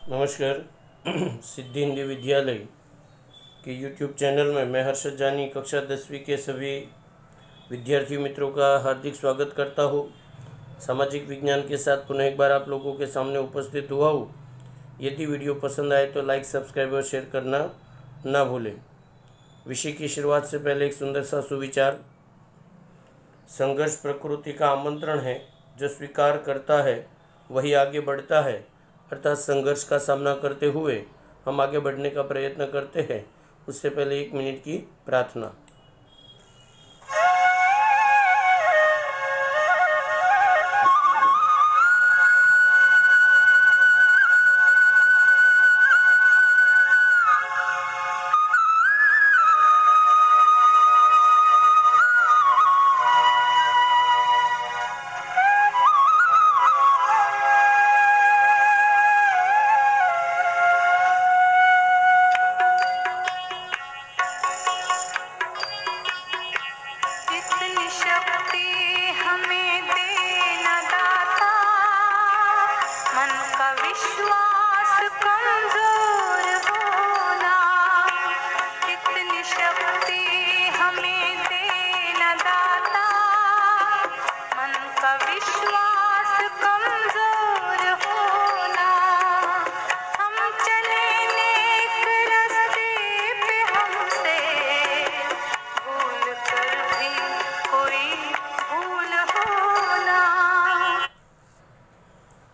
नमस्कार। सिद्धि हिंदी विद्यालय के यूट्यूब चैनल में मैं हर्षद जानी कक्षा 10वीं के सभी विद्यार्थी मित्रों का हार्दिक स्वागत करता हूँ। सामाजिक विज्ञान के साथ पुनः एक बार आप लोगों के सामने उपस्थित हुआ हूँ। यदि वीडियो पसंद आए तो लाइक, सब्सक्राइब और शेयर करना ना भूलें। विषय की शुरुआत से पहले एक सुंदर सा सुविचार। संघर्ष प्रकृति का आमंत्रण है, जो स्वीकार करता है वही आगे बढ़ता है। अर्थात संघर्ष का सामना करते हुए हम आगे बढ़ने का प्रयत्न करते हैं। उससे पहले 1 मिनट की प्रार्थना।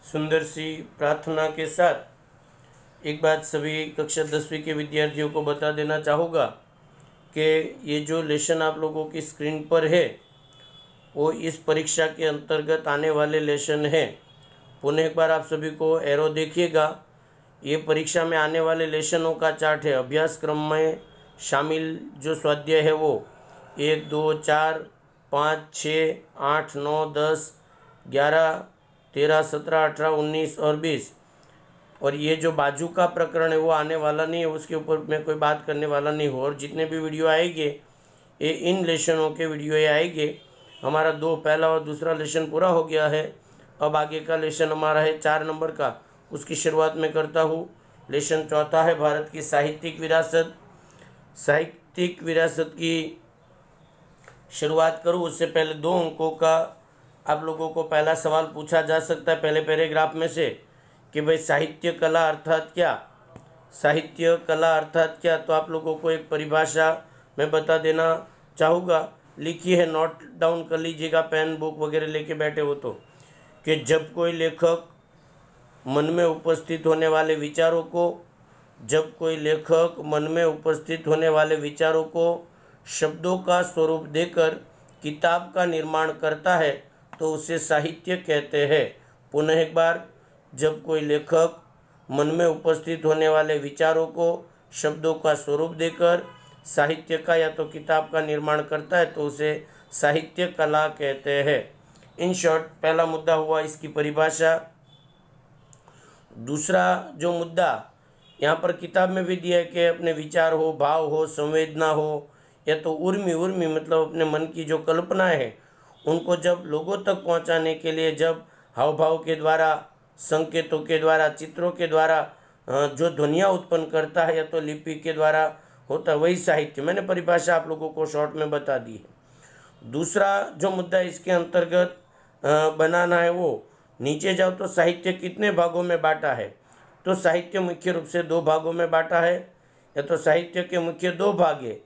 सुंदर सी प्रार्थना के साथ एक बात सभी कक्षा 10वीं के विद्यार्थियों को बता देना चाहूँगा कि ये जो लेसन आप लोगों की स्क्रीन पर है वो इस परीक्षा के अंतर्गत आने वाले लेसन हैं। पुनः एक बार आप सभी को एरो देखिएगा। ये परीक्षा में आने वाले लेसनों का चार्ट है। अभ्यास क्रम में शामिल जो स्वाध्याय है वो 1, 2, 4, 5, 6, 8, 9, 10, 11, 13, 17, 18, 19 और 20। और ये जो बाजू का प्रकरण है वो आने वाला नहीं है, उसके ऊपर मैं कोई बात करने वाला नहीं हूँ। और जितने भी वीडियो आएंगे ये इन लेसनों के वीडियो ये आएंगे। हमारा पहला और दूसरा लेसन पूरा हो गया है। अब आगे का लेसन हमारा है 4 नंबर का। उसकी शुरुआत मैं करता हूँ। लेसन चौथा है भारत की साहित्यिक विरासत। साहित्यिक विरासत की शुरुआत करूँ उससे पहले 2 अंकों का आप लोगों को पहला सवाल पूछा जा सकता है पहले पैराग्राफ में से कि भाई साहित्य कला अर्थात क्या। साहित्य कला अर्थात क्या, तो आप लोगों को एक परिभाषा मैं बता देना चाहूँगा। लिखी है, नोट डाउन कर लीजिएगा पेन बुक वगैरह लेके बैठे हो तो, कि जब कोई लेखक मन में उपस्थित होने वाले विचारों को विचारों को शब्दों का स्वरूप देकर किताब का निर्माण करता है तो उसे साहित्य कहते हैं। पुनः एक बार, जब कोई लेखक मन में उपस्थित होने वाले विचारों को शब्दों का स्वरूप देकर साहित्य का या तो किताब का निर्माण करता है तो उसे साहित्य कला कहते हैं। इन शॉर्ट पहला मुद्दा हुआ इसकी परिभाषा। दूसरा जो मुद्दा यहाँ पर किताब में भी दिया है कि अपने विचार हो, भाव हो, संवेदना हो या तो उर्मी मतलब अपने मन की जो कल्पनाएं हैं उनको जब लोगों तक पहुंचाने के लिए जब हाव भाव के द्वारा, संकेतों के द्वारा, चित्रों के द्वारा जो ध्वनियाँ उत्पन्न करता है या तो लिपि के द्वारा होता है वही साहित्य। मैंने परिभाषा आप लोगों को शॉर्ट में बता दी है। दूसरा जो मुद्दा इसके अंतर्गत बनाना है वो, नीचे जाओ तो साहित्य कितने भागों में बांटा है, तो साहित्य मुख्य रूप से 2 भागों में बांटा है या तो साहित्य के मुख्य 2 भाग है।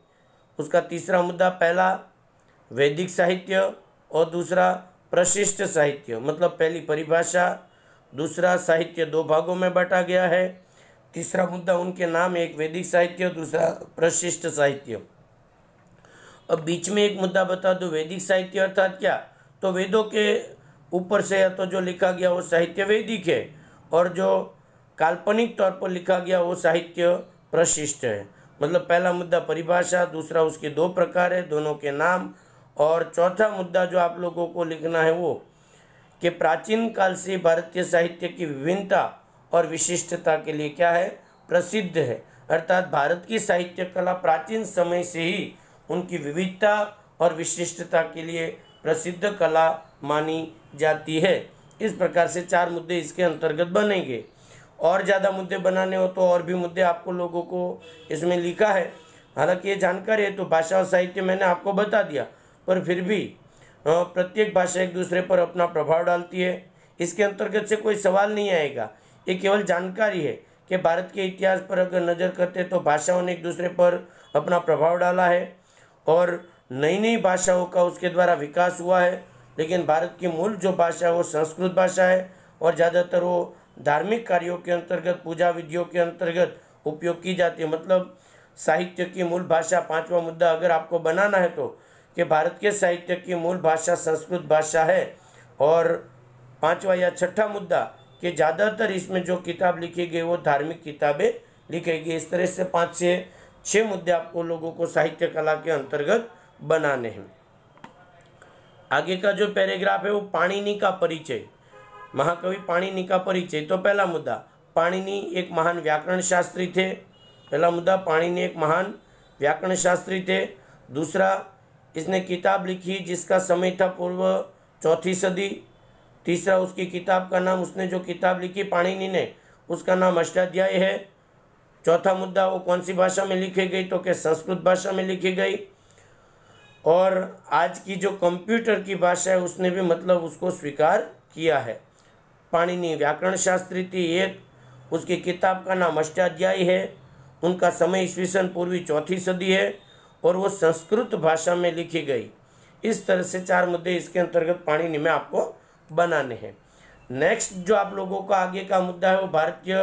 उसका तीसरा मुद्दा, पहला वैदिक साहित्य और दूसरा प्रशिष्ट साहित्य। मतलब पहली परिभाषा, दूसरा साहित्य 2 भागों में बांटा गया है। तीसरा मुद्दा उनके नाम, एक वैदिक साहित्य दूसरा प्रशिष्ट साहित्य। अब बीच में एक मुद्दा बता दो, वैदिक साहित्य अर्थात क्या, तो वेदों के ऊपर से या तो जो लिखा गया वो साहित्य वैदिक है और जो काल्पनिक तौर पर लिखा गया वो साहित्य प्रशिष्ट है। मतलब पहला मुद्दा परिभाषा, दूसरा उसके 2 प्रकार है, दोनों के नाम, और चौथा मुद्दा जो आप लोगों को लिखना है वो कि प्राचीन काल से भारतीय साहित्य की विभिन्नता और विशिष्टता के लिए क्या है, प्रसिद्ध है। अर्थात भारत की साहित्य कला प्राचीन समय से ही उनकी विविधता और विशिष्टता के लिए प्रसिद्ध कला मानी जाती है। इस प्रकार से 4 मुद्दे इसके अंतर्गत बनेंगे और ज़्यादा मुद्दे बनाने हो तो और भी मुद्दे आपको लोगों को इसमें लिखा है। हालांकि ये जानकारी है तो भाषा और साहित्य मैंने आपको बता दिया, पर फिर भी प्रत्येक भाषा एक दूसरे पर अपना प्रभाव डालती है। इसके अंतर्गत से कोई सवाल नहीं आएगा, ये केवल जानकारी है कि भारत के इतिहास पर अगर नज़र करते तो भाषाओं ने एक दूसरे पर अपना प्रभाव डाला है और नई नई भाषाओं का उसके द्वारा विकास हुआ है। लेकिन भारत की मूल जो भाषा है वो संस्कृत भाषा है और ज़्यादातर वो धार्मिक कार्यों के अंतर्गत, पूजा विधियों के अंतर्गत उपयोग की जाती है। मतलब साहित्य की मूल भाषा, पांचवा मुद्दा अगर आपको बनाना है तो कि भारत के साहित्य की मूल भाषा संस्कृत भाषा है। और पांचवा या छठा मुद्दा कि ज़्यादातर इसमें जो किताब लिखी गई वो धार्मिक किताबें लिखी गई। इस तरह से 5 से 6 मुद्दे आपको लोगों को साहित्य कला के अंतर्गत बनाने हैं। आगे का जो पैराग्राफ है वो पाणिनि का परिचय, महाकवि पाणिनि का परिचय। तो पहला मुद्दा, पाणिनि एक महान व्याकरण शास्त्री थे। पहला मुद्दा, पाणिनि एक महान व्याकरण शास्त्री थे। दूसरा, इसने किताब लिखी जिसका समय था पूर्व 4वीं सदी। तीसरा, उसकी किताब का नाम, उसने जो किताब लिखी पाणिनि ने उसका नाम अष्टाध्याय है। चौथा मुद्दा, वो कौन सी भाषा में लिखी गई तो कि संस्कृत भाषा में लिखी गई। और आज की जो कंप्यूटर की भाषा है उसने भी मतलब उसको स्वीकार किया है। पाणिनि व्याकरण शास्त्री थी एक, उसकी किताब का नाम अष्टाध्यायी है, उनका समय ईस्वीसन पूर्वी 4वीं सदी है और वो संस्कृत भाषा में लिखी गई। इस तरह से 4 मुद्दे इसके अंतर्गत पाणिनि में आपको बनाने हैं। नेक्स्ट जो आप लोगों का आगे का मुद्दा है वो भारतीय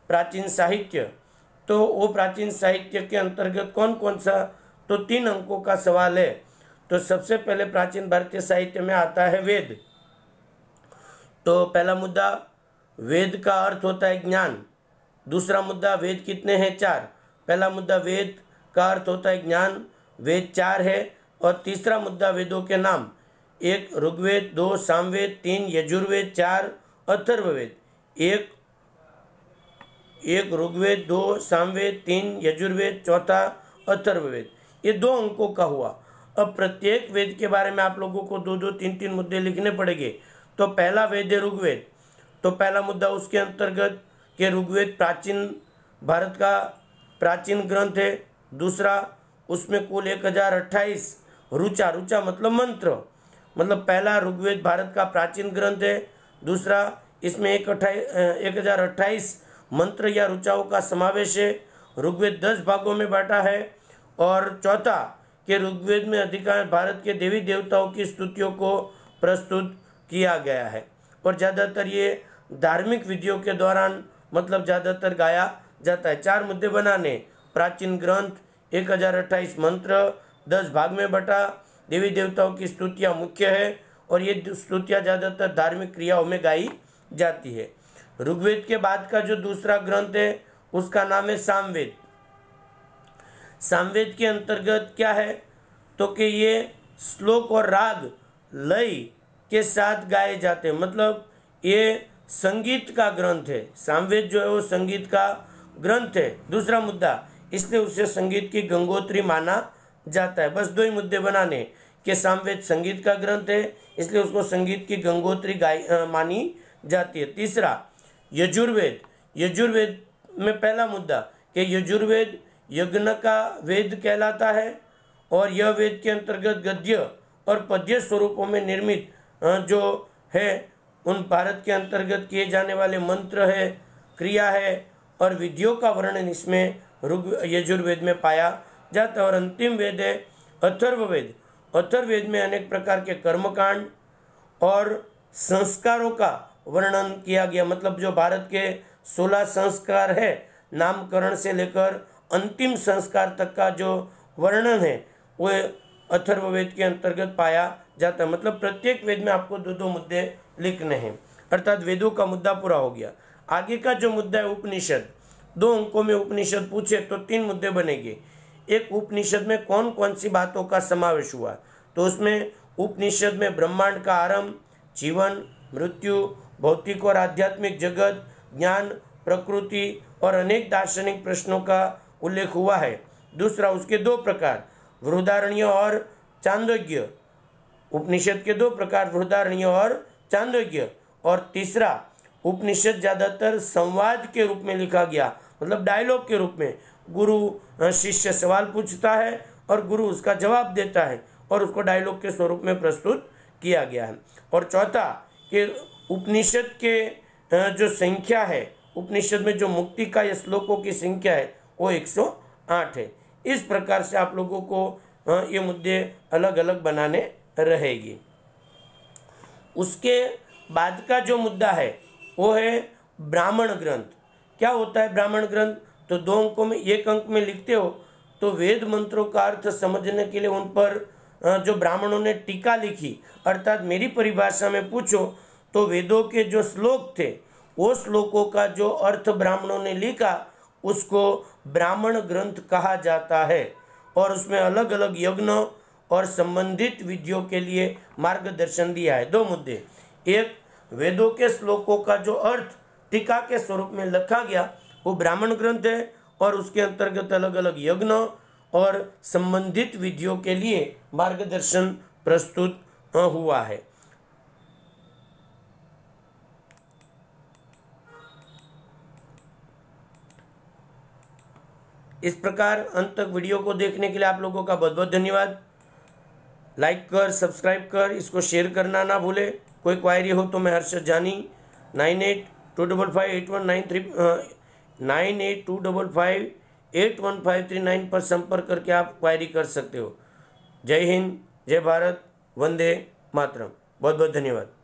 प्राचीन साहित्य। तो वो प्राचीन साहित्य के अंतर्गत कौन कौन सा, तो 3 अंकों का सवाल है। तो सबसे पहले प्राचीन भारतीय साहित्य में आता है वेद। तो पहला मुद्दा, वेद का अर्थ होता है ज्ञान। दूसरा मुद्दा, वेद कितने हैं? 4। पहला मुद्दा, वेद का अर्थ होता है ज्ञान, वेद 4 है। और तीसरा मुद्दा, वेदों के नाम, 1 ऋग्वेद, 2 सामवेद, 3 यजुर्वेद, 4 अथर्ववेद। 1 ऋग्वेद, 2 सामवेद, 3 यजुर्वेद, चौथा अथर्ववेद। ये 2 अंकों का हुआ। अब प्रत्येक वेद के बारे में आप लोगों को 2-2, 3-3 मुद्दे लिखने पड़ेंगे। तो पहला वेद है ऋग्वेद। तो पहला मुद्दा उसके अंतर्गत कि ऋग्वेद प्राचीन भारत का प्राचीन ग्रंथ है। दूसरा, उसमें कुल 1028 ऋचा मतलब मंत्र, मतलब पहला ऋग्वेद भारत का प्राचीन ग्रंथ है। दूसरा, इसमें 1028 मंत्र या ऋचाओं का समावेश है। ऋग्वेद 10 भागों में बांटा है। और चौथा कि ऋग्वेद में अधिकांश भारत के देवी देवताओं की स्तुतियों को प्रस्तुत किया गया है और ज़्यादातर ये धार्मिक विधियों के दौरान मतलब ज़्यादातर गाया जाता है। 4 मुद्दे बनाने, प्राचीन ग्रंथ, 1028 मंत्र, 10 भाग में बटा, देवी देवताओं की स्तुतियाँ मुख्य है और ये स्तुतियाँ ज़्यादातर धार्मिक क्रियाओं में गाई जाती है। ऋग्वेद के बाद का जो दूसरा ग्रंथ है उसका नाम है सामवेद। सामवेद के अंतर्गत क्या है तो कि ये श्लोक और राग लय के साथ गाए जाते हैं, मतलब ये संगीत का ग्रंथ है। सामवेद जो है वो संगीत का ग्रंथ है। दूसरा मुद्दा, इसलिए उसे संगीत की गंगोत्री माना जाता है। बस 2 ही मुद्दे बनाने कि सामवेद संगीत का ग्रंथ है इसलिए उसको संगीत की गंगोत्री मानी जाती है। तीसरा, यजुर्वेद। यजुर्वेद में पहला मुद्दा कि यजुर्वेद यज्ञ का वेद कहलाता है और यह वेद के अंतर्गत गद्य और पद्य स्वरूपों में निर्मित जो है उन भारत के अंतर्गत किए जाने वाले मंत्र है, क्रिया है और विधियों का वर्णन इसमें यजुर्वेद में पाया जाता है। और अंतिम वेद है अथर्ववेद। अथर्ववेद में अनेक प्रकार के कर्मकांड और संस्कारों का वर्णन किया गया, मतलब जो भारत के 16 संस्कार है, नामकरण से लेकर अंतिम संस्कार तक का जो वर्णन है वो अथर्ववेद के अंतर्गत पाया जाता है। मतलब प्रत्येक वेद में आपको 2-2 मुद्दे लिखने हैं, अर्थात वेदों का मुद्दा पूरा हो गया। आगे का जो मुद्दा है उपनिषद। 2 अंकों में उपनिषद पूछे तो 3 मुद्दे बनेंगे। एक, उपनिषद में कौन कौन सी बातों का समावेश हुआ, तो उसमें उपनिषद में ब्रह्मांड का आरंभ, जीवन, मृत्यु, भौतिक और आध्यात्मिक जगत, ज्ञान, प्रकृति और अनेक दार्शनिक प्रश्नों का उल्लेख हुआ है। दूसरा, उसके 2 प्रकार, बृहदारण्य और छांदोग्य। उपनिषद के 2 प्रकार, बृहदारण्य और छांदोग्य। और तीसरा, उपनिषद ज़्यादातर संवाद के रूप में लिखा गया, मतलब डायलॉग के रूप में। गुरु शिष्य सवाल पूछता है और गुरु उसका जवाब देता है और उसको डायलॉग के स्वरूप में प्रस्तुत किया गया है। और चौथा कि उपनिषद के जो संख्या है, उपनिषद में जो मुक्ति का या श्लोकों की संख्या है वो 108 है। इस प्रकार से आप लोगों को ये मुद्दे अलग अलग बनाने रहेगी। उसके बाद का जो मुद्दा है वो है ब्राह्मण ग्रंथ। क्या होता है ब्राह्मण ग्रंथ? तो 2 अंकों में, 1 अंक में लिखते हो तो वेद मंत्रों का अर्थ समझने के लिए उन पर जो ब्राह्मणों ने टीका लिखी, अर्थात मेरी परिभाषा में पूछो तो वेदों के जो श्लोक थे वो श्लोकों का जो अर्थ ब्राह्मणों ने लिखा उसको ब्राह्मण ग्रंथ कहा जाता है। और उसमें अलग अलग यज्ञ और संबंधित विधियों के लिए मार्गदर्शन दिया है। 2 मुद्दे, एक वेदों के श्लोकों का जो अर्थ टीका के स्वरूप में लिखा गया वो ब्राह्मण ग्रंथ है, और उसके अंतर्गत अलग अलग यज्ञ और संबंधित विधियों के लिए मार्गदर्शन प्रस्तुत हुआ है। इस प्रकार अंत तक वीडियो को देखने के लिए आप लोगों का बहुत बहुत धन्यवाद। लाइक कर, सब्सक्राइब कर, इसको शेयर करना ना भूले। कोई क्वायरी हो तो मैं हर्षद जानी 98258193 पर संपर्क करके आप क्वायरी कर सकते हो। जय हिंद, जय भारत, वंदे मातरम। बहुत बहुत धन्यवाद।